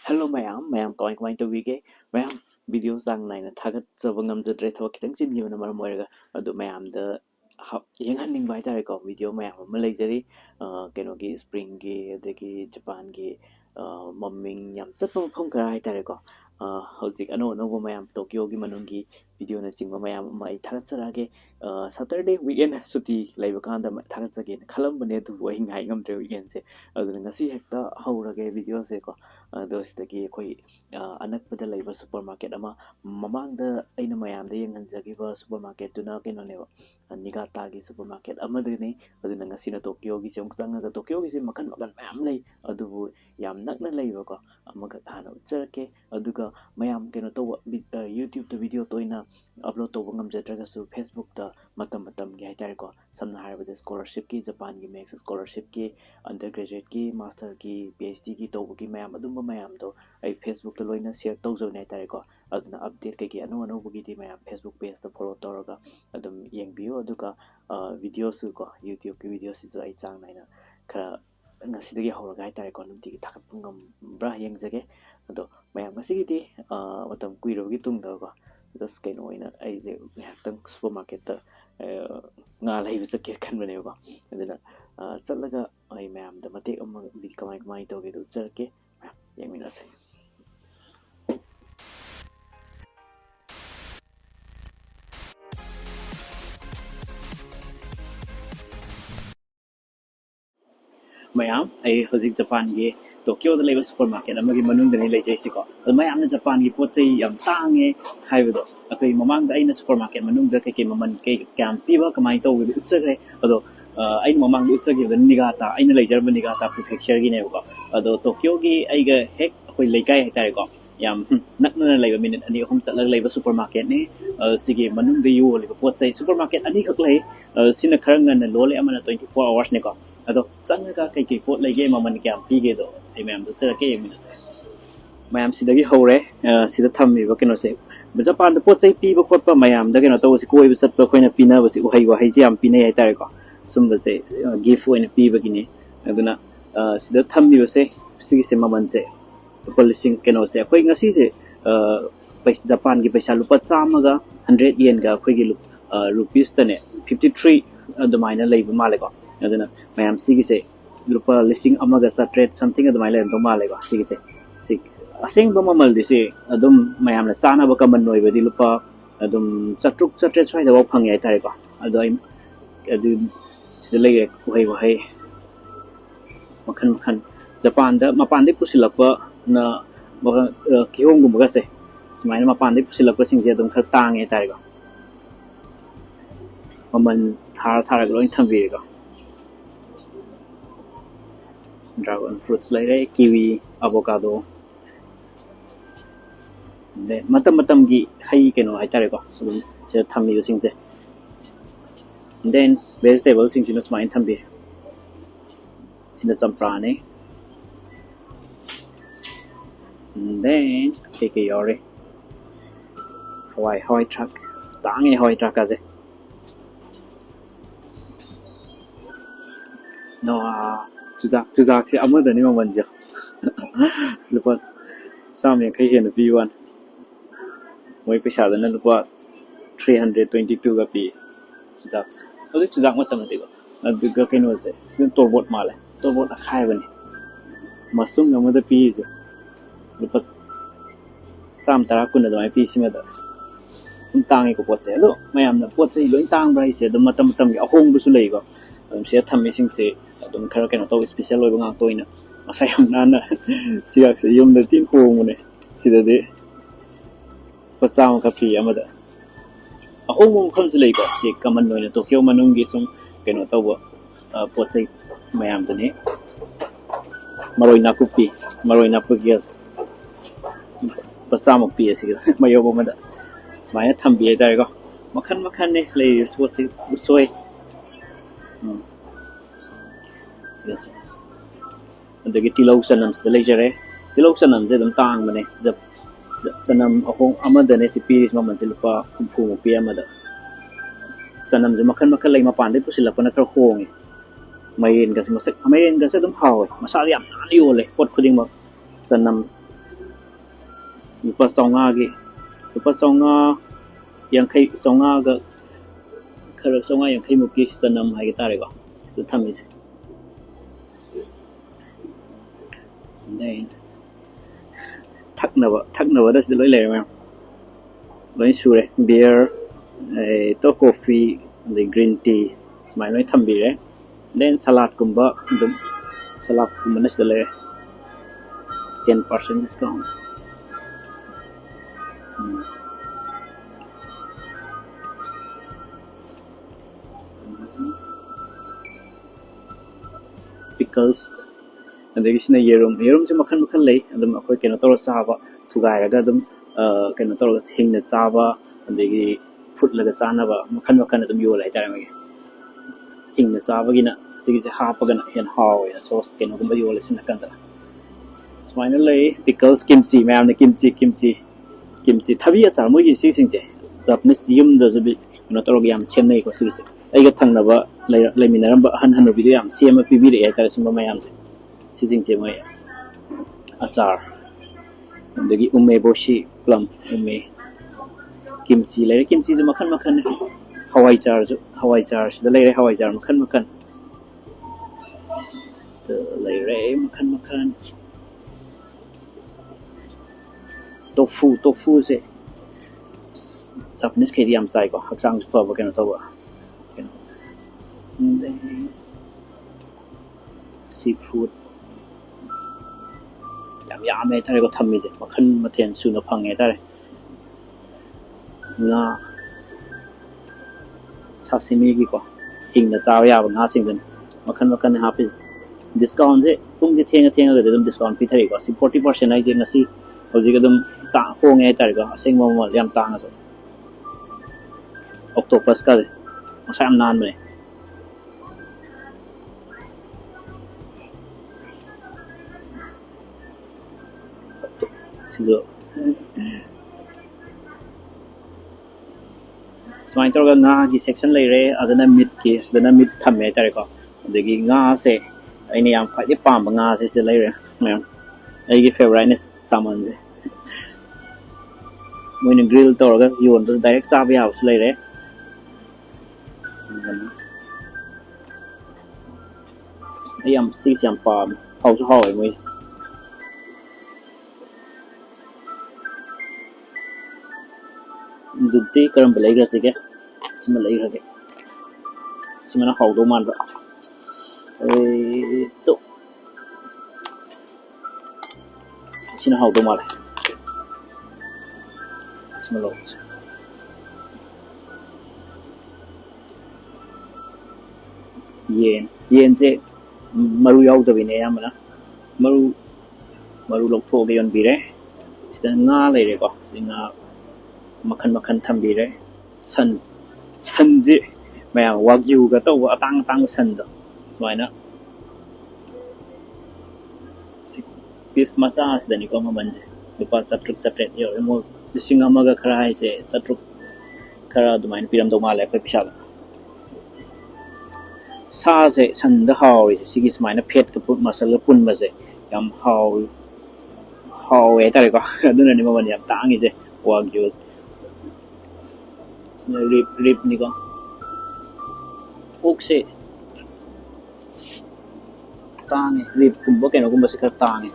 Hello ma'am comment to wige ma'am video sang này là target server ngầm giật rate thôi kitang chin nhiều mà mới ra adu ma'am the yang handling by tare ko video ma'am mà lấy jari keno ki spring ki de ki Japan ki mamming yam sat phong kai tare ko hojik ano ma'am Tokyo ki manung ki video na chingba ma'am mai target sara ke Saturday weekend suti laiba kanda target sa ke khalam bane tu wa hingai ngam tre weekend se adu ngasi hekta haura ke video se ko दोस्तगी कोई अनकपद labour super market अमा ममांग अना ma'am यंगजगीब super market कहोनेब निगातागी super market अमदनी टोक्योगी चंग टोक्योगी मखन मखन मैम लेबू याम नक्ना लेबको हाँ उच्चरके मैम कहो तब यूट्यूब वीडियो तोयना अपलोड तब गमजद्रगसु फेसबुक की हाइतारेको समना हारबदे स्कॉलरशिप की जापान की मैक्स स्कॉलरशिप की अंडर ग्रेजुएट की मास्टर की PhD की तब की मैम मैम तो फेसबुक लोना शेयर तौजने हाइतारेको अपडेट कई अनौबगी मैम फेसबुक पेज फॉलो तौर येंबियो वीडियोसु को यूट्यूब की वीडियोसु चांग नाइना खरा ngasidige hawraga haitare nunti thakatpa ngambra yengzage ado mayam ngasigidi matam kuirogi tungda ko just kaino oina aije ngahtang supermarket ta nga laiba chake khanbane ko aduna chatlaga ai mayam da mate amma bi kamai toge du charke yengminase ma'am हजिक Japan की Tokyo super market लेजैसीको ma'am Japan की पोचे तांगे अखोई ममांग super market कई ममन कई क्या पीब कमाई तौर उच्चग्रे अदो ममांग उच्चगे निगाता लेजरब निगाता प्रिफेक्चर की अदो टोक्यो की हेक अखोई लेकाई हाइतारेको याम नक्ना लेब मिनट अनी अहम चलग सुपर मार्केट ने सिगे मनुंग दे योलिब पोचे सुपर मार्केट अनी खक ले सिना खर ngन लोले अमना 24 hours ने को अदो चंगा कई पोट लेगे ममन क्या पीगे दो आई मैम तो चरके येमिनसे मैम सिदगी हौरे सिदा थम्मीबो केनोसे जापान द पोट चै पीबो खोटपा मैम द केनो तोसी कोइबो चटपा खोइना पीनाबसी उहै वहै जे याम पीने हाइतारेको सुमबसे गिफ्ट ओइन पीबगिने अदुना सिदा थम्मीबसे सिगिसे ममनसे पॉलिसिंग केनोसे अखोई ngasi से पैसा जापान की पैसा लुपा चामगा 100 yen ga अखोई की रुपीस तने 53 अदुमाइना लेबो मालेको अदुना मैम सिगिसे लुपा लिसिंग अमगा सट्रेट समथिंग अदुमाइना लेबो मालेको सिगिसे सिग असेंग बममल दिसे अदुम मैम ना चानाबो कमन नोइबदि लुपा अदुम चट्रुक चट्रेट स्वाइदा फंगे हाइतारेको अदु अदु सिदा लेगे वहै मखन मखन जापान दा मपान दे पुसिलकपा ना किहोंग गुमगसे सुमाइना मपान दे पुसिलकपा सिंजे अदुम खर तांगे हाइतारेको ममन थारा लोइन थम्बिरेको ड्रैगन फ्रूट्स लेरे किवी एवोकाडो दे मतम की हई केनो हाइतारेको अदुम से थम्बियो सिंजे देन वेजिटेबल सिंजिनो सुमाइन थम्बि सिना चंप्राने then take a yore hoi truck stang hoi truck aze no chuzak se amada ni maman ja lupa samye khai hen b1 moi paisa da na lupa 322 ga pi chuzak matam de ba adu ga kaino se sin torbot male torbot akhai bani masum amada pi je lupa sam tara kun da mai pi sima da tang ko pot se lo mayam na pot se loin tang brai se da matam gi ahong bu su lei ko se tham sing se dum khara ken to special loi bang toina asai am nan na siak se yum da tin ko mu ne sida de pot sam ka pi amada ahong mu kham se lei ko se kaman noi na Tokyo manung gi sum ken to bo pot se mayam da ne maroi na pupi pasam pi asi mayo bo mada smaya thambi dai ko makhan ne le so soi yes andagi tilau sanam se le jare tilau sanam je dum tang mane jab sanam ahong amada ne si piris ma manjil pa kumpu pi amada sanam je makhan lai ma pan de pusila pa na kar hong main ga se masak main ga se dum haw masali am ani ole pot khuding ma sanam lupa saungagi lupa saunga yangkai saunga ga khara saunga yangkai muki sanam hai tare ko stu thamis then thaknaba das loi le ma loi sure beer to coffee the green tea smai loi thambi re then salad kumba dum salad kumba nas le 10% discount pickles adagi sina yerum se makhan lei adum akoi kena tor chaba thugai raga adum kena tor singna chaba adagi food laga chana ba makhan adum yo lai tare magi ingna chaba gina sigi hapa gana hen haw ya sauce kena gumba yo lai sina kan da smaina lei pickles kimchi mayam na kimchi thabi achar mo gi sing je Japanese yum da zabi kena tor yam chen nei ko sigi ai ga thang na ba lai minaram ba han no video yam cm pb re tare sumba mayam sijing je mai achar dagi ume boshi plum ume kimchi le kimchi ju makhan hawai char sida le hawai char makhan to le makhan tofu se Japanese ke diam chai ko hakchang fa ba ken to ba seafood yam tare ko thammi je makhan mathen suna phange tare nga sashimi gi ko hingna chaw ya ba nga singden makhan happy discount je tung je thenga ga dum discount pi thari ko 40% ai je ngasi hoji ga dum ta ho nge tare ko aseng mo yam ta nga so octopus ka masam nan me Semain tu nga di section lain ada mid case, ada mid tham tare ko. Degi nga se ini yang pakai pam nga se lain memang. Ai favorite nes saman je. Mui grill tu kan, yon tu direct sabi house lain. Ai yang si yang pam, house house mui. Dunti karam belai rasa ke, semua lagi rasa. Semua nak hau doman ber. Tu, sini hau doman lah. Semua log. Yen je maru yau tu bini ya mana. Maru log tu bayan bire. Sedang ngal lagi ko, singa makhan thambi re san je maya wagyu ga to atang san do maina piece massage dani ko manje lupa chatruk yo mo singa maga khara hai se chatruk khara du main piram do male ko pisa sa se san da haw sigi maina phet ka put masala pun ba se yam haw e tare ko aduna ni mo yam tangi je wagyu rib ni ko okse tangi rib kumba keno kumba sikar tangi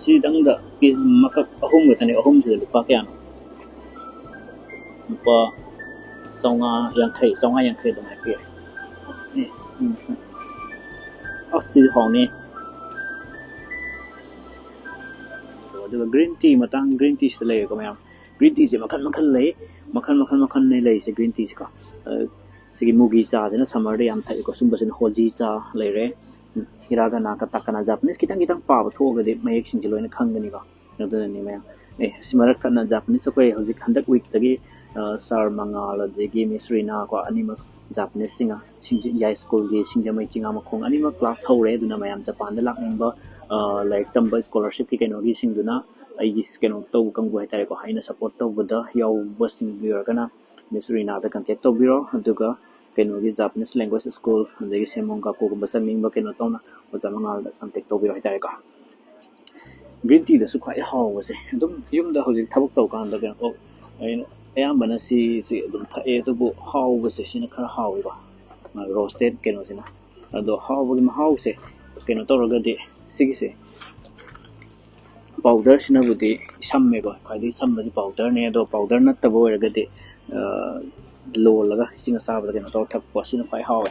si dang da ki makak ahum ga tani ahum je lupa kya lupa saunga yang kai da mai pi ni asi hong ni do green tea matang green tea se le ko mayam green tea je makhan nei lei se green tea ka sigi mugi cha de na summer de yam thai ko sumba sin hoji cha le re hiraga na ka takana Japanese kitang pa ba tho ga de mayek sing jiloi na khang ni ka no de ni ma simarak kana Japanese ko hoji khandak week tagi sar mangal de gi misrina ko anima Japanese singa sing ya school ge sing jamai chinga ma khong anima class hore duna mayam Japan de lak nimba like tamba scholarship ki keno gi sing duna ai gi keno to kang bu tare ko haina support to buda yaw basing biro kana misrina da contact to biro aduga keno gi Japanese language school de semong ka ko basang ning ba keno to na o jamangal da contact to biro tare ko green tea 的是 quite 好嘅啫，咁用得好似 ꯊꯕꯛ ꯇꯧꯀꯥꯟꯗ ꯀꯩꯅꯣ ꯑꯩꯅ ꯑꯌꯥꯝꯕꯅ ꯁꯤ ꯑꯗꯨꯝ ꯊꯛꯑꯦ ꯑꯗꯨꯕꯨ ꯍꯥꯎꯕꯁꯦ ꯁꯤꯅ ꯈꯔ ꯍꯥꯎꯋꯦꯕ ꯔꯣꯁꯇꯦꯠ ꯀꯩꯅꯣꯁꯤꯅ ꯑꯗꯣ ꯍꯥꯎꯕꯒꯤ ꯃꯍꯥꯎꯁꯦ ꯀꯩꯅꯣ ꯇꯧꯔꯒꯗꯤ ꯁꯤꯒꯤꯁꯦ ꯄꯥꯎꯗꯔꯁꯤꯅꯕꯨꯗꯤ ꯁꯝꯃꯦꯕ ꯈ꯭ꯋꯥꯏꯗꯒꯤ ꯁꯝꯕꯗꯤ ꯄꯥꯎꯗꯔꯅꯦ ꯑꯗꯣ ꯄꯥꯎꯗꯔ ꯅꯠꯇꯕ ꯑꯣꯏꯔꯒꯗꯤ ꯂꯣꯜꯂꯒ ꯏꯁꯤꯡ ꯑꯁꯥꯕꯗ ꯀꯩꯅꯣ ꯇꯧꯔ ꯊꯛꯄ ꯁꯤꯅ ꯈ꯭ꯋꯥꯏ ꯍꯥꯎꯋꯦ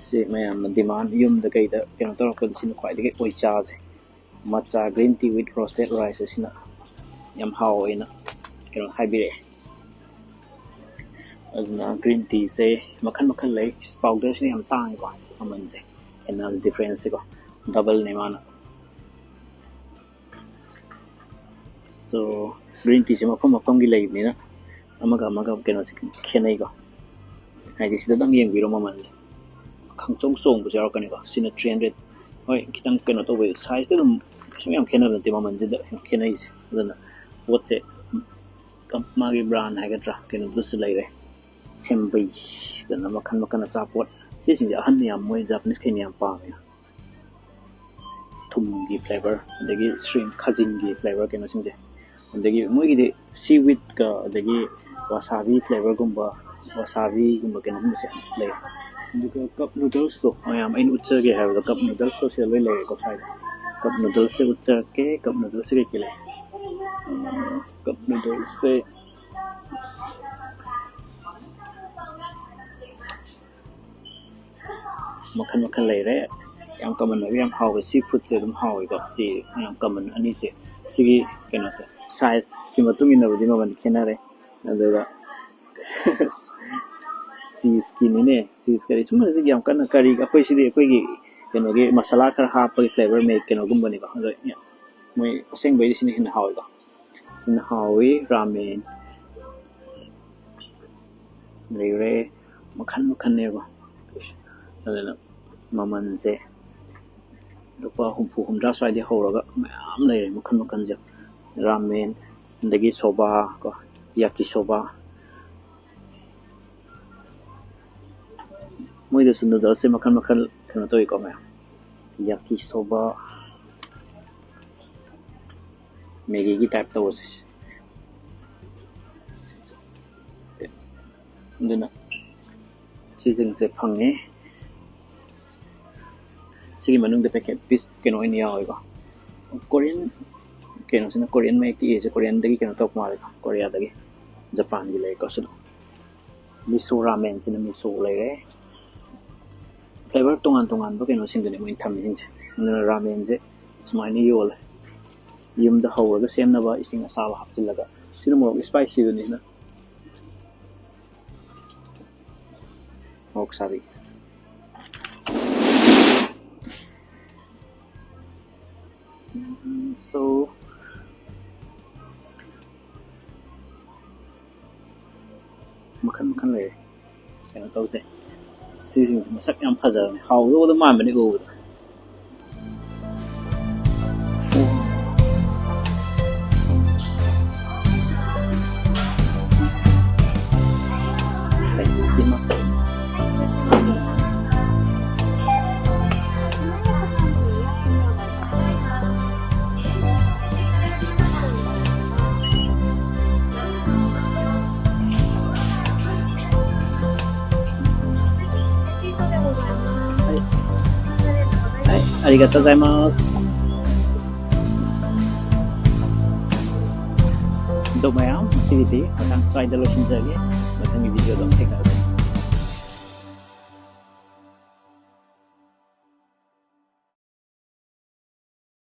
ꯁꯤ ꯃꯌꯥꯝꯅ ꯗꯤꯃꯥꯟ ꯌꯨꯝꯗ ꯀꯩꯗ ꯀꯩꯅꯣ ꯇꯧꯔꯛꯄꯗ ꯁꯤꯅ ꯈ꯭ꯋꯥꯏꯗꯒꯤ ꯑꯣꯏ ꯆꯥꯁꯦ matcha green tea with roasted rice ꯑꯁꯤꯅ ꯌꯥꯝ ꯍꯥꯎꯋꯦꯅ ꯀꯩꯅꯣ ꯍꯥꯏꯕꯤꯔꯛꯑꯦ ꯑꯗꯨꯅ green tea ꯁꯦ ꯃꯈꯜ ꯃꯈꯜ ꯂꯩ ꯄꯥꯎꯗꯔꯁꯤꯅ ꯌꯥꯝ ꯇꯥꯡꯉꯦꯀꯣ ꯃꯃꯜꯁꯦ ꯈꯦꯠꯅꯕ ꯗꯤꯐ꯭ꯔꯦꯟꯁꯁꯦꯀꯣ ꯗꯕꯜꯅꯦ ꯃꯥꯅ so green tea ꯁꯦ ꯃꯐꯝ ꯃꯐꯝꯒꯤ ꯂꯩꯕꯅꯤꯅ ꯑꯃꯒ ꯀꯩꯅꯣꯁꯦ ꯈꯦꯠꯅꯩꯀꯣ ꯍꯥꯏꯗꯤ ꯁꯤꯗꯗꯪ ꯌꯦꯡꯕꯤꯔꯣ ꯃꯃꯜꯁꯦ ꯈꯪꯆꯣꯡ ꯆꯣꯡꯕꯁꯨ ꯌꯥꯎꯔꯛꯀꯅꯤꯀꯣ ꯁꯤꯅ 300 ꯍꯣꯏ ꯈꯤꯇꯪ ꯀꯩꯅꯣ ꯇꯧꯕ ꯁꯥꯏꯖꯇ ꯑꯗꯨꯝ ꯀꯩꯁꯨ ꯌꯥꯝ ꯈꯦꯠꯅꯕ ꯅꯠꯇꯦ ꯃꯃꯜꯁꯤꯗ ꯌꯥꯝ ꯈꯦꯠꯅꯩꯁꯦ ꯑꯗꯨꯅ ꯄꯣꯠꯁꯦ ꯃꯥꯒꯤ ꯕ꯭ꯔꯥꯟ ꯍꯥꯏꯒꯗ꯭ꯔꯥ ꯀꯩꯅꯣꯗꯨꯁꯨ ꯂꯩꯔꯦ ꯁꯦꯝꯕꯩꯗꯅ ꯃꯈꯜ ꯃꯈꯜ ꯑꯆꯥꯄꯣꯠ ꯁꯤꯁꯤꯡꯁꯦ ꯑꯍꯟ ꯌꯥꯝ ꯃꯣꯏ ꯖꯥꯄꯅꯤꯁꯈꯩꯅ ꯌꯥꯝ ꯄꯥꯝꯃꯦ ꯊꯨꯝꯒꯤ ꯐ꯭ꯂꯦꯚꯔ ꯑꯗꯒꯤ ꯁ꯭ꯔꯤꯝ ꯈꯥꯖꯤꯡꯒꯤ ꯐ꯭ꯂꯦꯚꯔ ꯀꯩꯅꯣꯁꯤꯡꯁꯦ ꯑꯗꯒꯤ ꯃꯣꯏꯒꯤꯗꯤ ꯁꯤꯋꯤꯠꯀ ꯑꯗꯒꯤ ꯋꯥꯁꯥꯕꯤ ꯐ꯭ꯂꯦꯚꯔꯒꯨꯝꯕ ꯋꯥꯁꯥꯕꯤꯒꯨꯝꯕ ꯀꯩꯅꯣꯒꯨꯝꯕꯁꯦ ꯂꯩ ꯑꯗꯨꯒ ꯀꯞ ꯅꯨꯗꯜꯁꯇꯣ ꯃꯌꯥꯝ ꯑꯩꯅ ꯎꯠꯆꯒꯦ ꯍꯥꯏꯕꯗꯣ ꯀꯞ ꯅꯨꯗꯜꯁꯇꯣ ꯁꯤꯗ ꯂꯣꯏ ꯂꯩꯔꯦꯀꯣ ꯁ꯭ꯋꯥꯏꯗ ꯀꯞ ꯅꯨꯗꯜꯁꯁꯦ ꯎꯠꯆꯔꯛꯀꯦ ꯀꯞ ꯅꯨꯗꯜꯁꯁꯦ ꯀꯩꯀꯩ ꯂꯩ ꯀꯞ ꯅꯨꯗꯜꯁꯁꯦ ꯃꯈꯜ ꯃꯈꯜ ꯂꯩꯔꯦ ꯌꯥꯝ ꯀꯃꯟ ꯑꯣꯏꯕ ꯌꯥꯝ ꯍꯥꯎꯕ ꯁꯤ ꯐꯨꯗꯁꯦ ꯑꯗꯨꯝ ꯍꯥꯎꯋꯦꯀꯣ ꯁꯤ ꯌꯥꯝ ꯀꯃꯟ ꯑꯅꯤꯁꯦ ꯁꯤꯒꯤ ꯀꯩꯅꯣꯁꯦ ꯁꯥꯏꯖꯀꯤ ꯃꯇꯨꯡ ꯏꯟꯅꯕꯨꯗꯤ ꯃꯃꯜ ꯈꯦꯠꯅꯔꯦ ꯑꯗꯨꯒ ꯆꯤꯁꯀꯤꯅꯤꯅꯦ ꯆꯤꯁ ꯀꯔꯤ ꯁꯨꯝꯕꯁꯤꯗꯤ ꯌꯥꯝ ꯀꯟꯅ ꯀꯔꯤ ꯑꯩꯈꯣꯏ ꯁꯤꯗꯤ ꯑꯩꯈꯣꯏꯒꯤ ꯀꯩꯅꯣꯒꯤ ꯃꯁꯥꯂꯥ ꯈꯔ ꯍꯥꯞꯄꯒꯤ ꯐ꯭ꯂꯦꯚꯔ ꯃꯦꯛ ꯀꯩꯅꯣꯒꯨꯝꯕꯅꯤꯀꯣ ꯑꯗꯣ ꯃꯣꯏ ꯑꯁꯦꯡꯕꯩꯗꯤ ꯁꯤꯅ ꯍꯦꯟꯅ ꯍꯥꯎꯋꯤꯀꯣ ꯁꯤꯅ ꯍꯥꯎꯋꯤ ꯔꯥꯃꯦꯟ ꯂꯩꯔꯦ ꯃꯈꯜ ꯃꯈꯜꯅꯦꯕ ꯑꯗꯨꯅ ꯃꯃꯜꯁꯦ ꯂꯨꯄꯥ 70-80 ꯁ꯭ꯋꯥꯏꯗꯩ ꯍꯧꯔꯒ ꯃꯌꯥꯝ ꯂꯩꯔꯦ ꯃꯈꯜ ꯃꯈꯜꯁꯦ ꯔꯥꯃꯦꯟ ꯑꯗꯒꯤ ꯁꯣꯕꯥ ꯀꯣ ꯌꯥꯀꯤ ꯁꯣꯕꯥ ꯃꯣꯏꯗꯁꯨ ꯅꯨꯗꯜꯁꯦ ꯃꯈꯜ ꯃꯈꯜ ꯀꯩꯅꯣ ꯇꯧꯋꯤꯀꯣ ꯃꯌꯥꯝ ꯌꯥꯀꯤ ꯁꯣꯕꯥ ꯃꯦꯒꯤꯒꯤ ꯇꯥꯏꯞ ꯇꯧꯕꯁꯦ ꯑꯗꯨꯅ ꯁꯤꯁꯤꯡꯁꯦ ꯐꯪꯉꯦ ꯁꯤꯒꯤ ꯃꯅꯨꯡꯗ ꯄꯦꯀꯦꯠ ꯄꯤꯁ ꯀꯩꯅꯣ ꯑꯣꯏꯅ ꯌꯥꯎꯋꯦꯀꯣ ꯀꯣꯔꯤꯌꯟ ꯀꯩꯅꯣꯁꯤꯅ ꯀꯣꯔꯤꯌꯟ ꯃꯌꯦꯛꯇꯤ ꯏꯁꯦ ꯀꯣꯔꯤꯌꯟꯗꯒꯤ ꯀꯩꯅꯣ ꯇꯧꯔꯛꯄ ꯃꯥꯜꯂꯦꯀꯣ ꯀꯣꯔꯤꯌꯥꯗꯒꯤ ꯖꯄꯥꯟꯒꯤ ꯂꯩꯀꯣ ꯁꯤꯗ ꯃꯤꯁꯣ ꯔꯥꯃꯦꯟꯁꯤꯅ ꯃꯤꯁꯣ ꯂꯩꯔꯦ ꯐ꯭ꯂꯦꯚꯔ ꯇꯣꯉꯥꯟ ꯇꯣꯉꯥꯟꯕ ꯀꯩꯅꯣꯁꯤꯡꯗꯨꯅꯦ ꯃꯣꯏꯅ ꯊꯝꯃꯤꯁꯤꯡꯁꯦ ꯑꯗꯨꯅ ꯔꯥꯃꯦꯟꯁꯦ ꯁꯨꯃꯥꯏꯅ ꯌꯣꯜꯂꯦ ꯌꯨꯝꯗ ꯍꯧꯔꯒ ꯁꯦꯝꯅꯕ ꯏꯁꯤꯡ ꯑꯁꯥꯕ ꯍꯥꯞꯆꯤꯜꯂꯒ ꯁꯤꯅ ꯃꯣꯔꯣꯛ ꯏꯁꯄꯥꯏꯁꯤꯗꯨꯅꯤꯅ ꯃꯣꯔꯣꯛ ꯁꯥꯕꯤ so ꯃꯈꯜ ꯃꯈꯜ ꯂꯩꯔꯦ ꯀꯩꯅꯣ ꯇꯧꯁꯦ ꯁꯤꯁꯤꯡꯁꯦ ꯃꯁꯛ ꯌꯥꯝ ꯐꯖꯕꯅꯦ ꯍꯥꯎꯗꯧꯕꯗ ꯃꯥꯟꯕꯅꯦ ꯎꯕꯗ ꯁꯤꯃ arigatou gozaimasu untuk mayam masih di matang swider lotion lagi matang di video dong